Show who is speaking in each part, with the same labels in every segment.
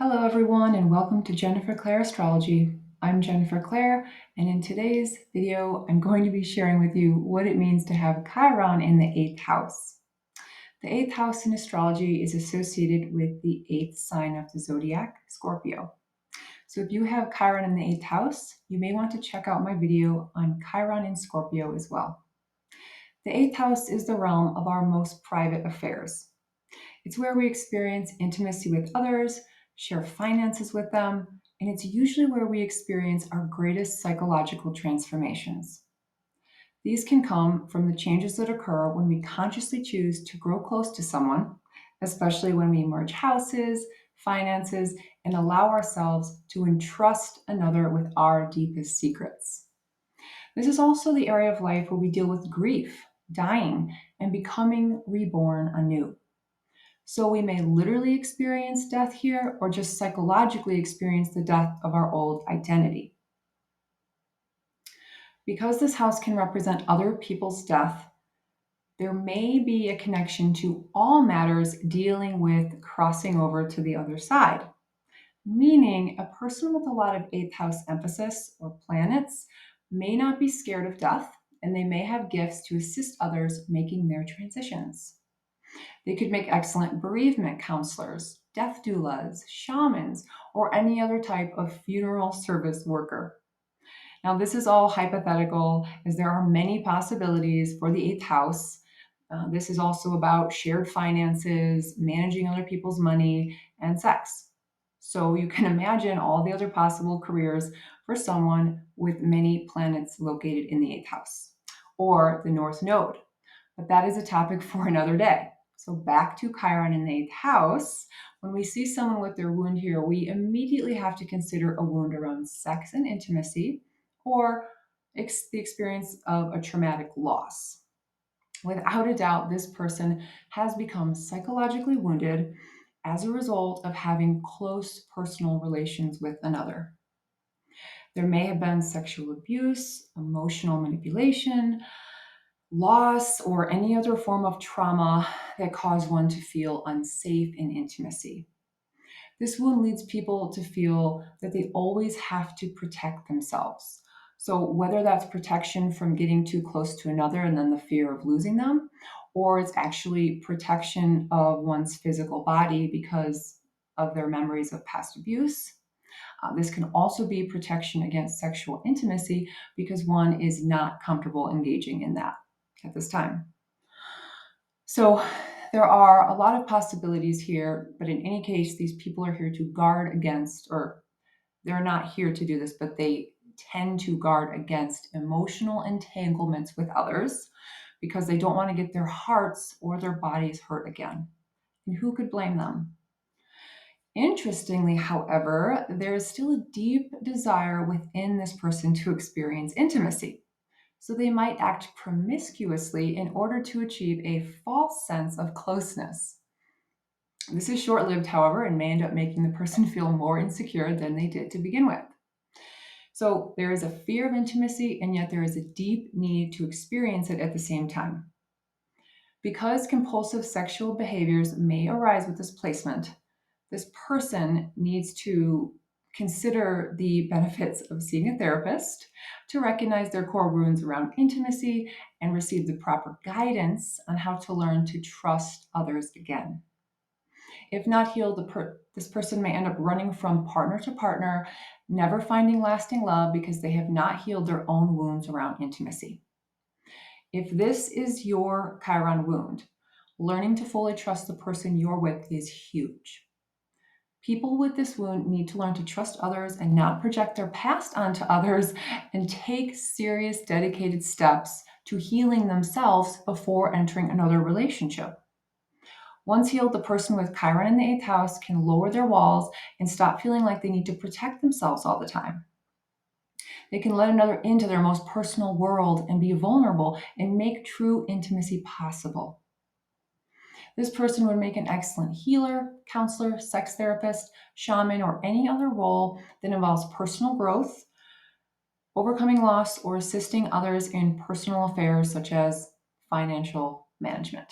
Speaker 1: Hello, everyone, and welcome to Jennifer Clair Astrology. I'm Jennifer Clair, and in today's video, I'm going to be sharing with you what it means to have Chiron in the 8th house. The 8th house in astrology is associated with the 8th sign of the zodiac, Scorpio. So if you have Chiron in the 8th house, you may want to check out my video on Chiron in Scorpio as well. The 8th house is the realm of our most private affairs. It's where we experience intimacy with others, share finances with them, and it's usually where we experience our greatest psychological transformations. These can come from the changes that occur when we consciously choose to grow close to someone, especially when we merge houses, finances, and allow ourselves to entrust another with our deepest secrets. This is also the area of life where we deal with grief, dying, and becoming reborn anew. So we may literally experience death here or just psychologically experience the death of our old identity. Because this house can represent other people's death, there may be a connection to all matters dealing with crossing over to the other side, meaning a person with a lot of 8th house emphasis or planets may not be scared of death, and they may have gifts to assist others making their transitions. They could make excellent bereavement counselors, death doulas, shamans, or any other type of funeral service worker. Now, this is all hypothetical as there are many possibilities for the 8th house. This is also about shared finances, managing other people's money, and sex. So you can imagine all the other possible careers for someone with many planets located in the 8th house or the North Node. But that is a topic for another day. So back to Chiron in the 8th house. When we see someone with their wound here, we immediately have to consider a wound around sex and intimacy or the experience of a traumatic loss. Without a doubt, this person has become psychologically wounded as a result of having close personal relations with another. There may have been sexual abuse, emotional manipulation, loss, or any other form of trauma that caused one to feel unsafe in intimacy. This wound leads people to feel that they always have to protect themselves. So, whether that's protection from getting too close to another and then the fear of losing them, or it's actually protection of one's physical body because of their memories of past abuse. This can also be protection against sexual intimacy because one is not comfortable engaging in that at this time. So there are a lot of possibilities here, but in any case, these people are here to guard against, or they're not here to do this, but they tend to guard against emotional entanglements with others because they don't want to get their hearts or their bodies hurt again. And who could blame them? Interestingly, however, there is still a deep desire within this person to experience intimacy. So they might act promiscuously in order to achieve a false sense of closeness. This is short lived, however, and may end up making the person feel more insecure than they did to begin with. So there is a fear of intimacy, and yet there is a deep need to experience it at the same time. Because compulsive sexual behaviors may arise with this placement, this person needs to consider the benefits of seeing a therapist to recognize their core wounds around intimacy and receive the proper guidance on how to learn to trust others again. If not healed, this person may end up running from partner to partner, never finding lasting love because they have not healed their own wounds around intimacy. If this is your Chiron wound, learning to fully trust the person you're with is huge. People with this wound need to learn to trust others and not project their past onto others and take serious, dedicated steps to healing themselves before entering another relationship. Once healed, the person with Chiron in the 8th house can lower their walls and stop feeling like they need to protect themselves all the time. They can let another into their most personal world and be vulnerable and make true intimacy possible. This person would make an excellent healer, counselor, sex therapist, shaman, or any other role that involves personal growth, overcoming loss, or assisting others in personal affairs such as financial management.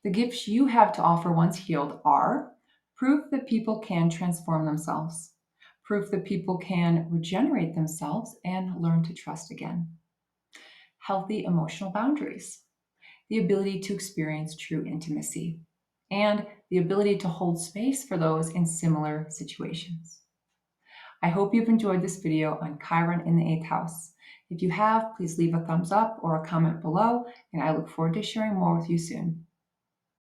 Speaker 1: The gifts you have to offer once healed are Proof that people can transform themselves. Proof that people can regenerate themselves and learn to trust again. Healthy emotional boundaries. The ability to experience true intimacy. And the ability to hold space for those in similar situations. I hope you've enjoyed this video on Chiron in the 8th house. If you have, please leave a thumbs up or a comment below, and I look forward to sharing more with you soon.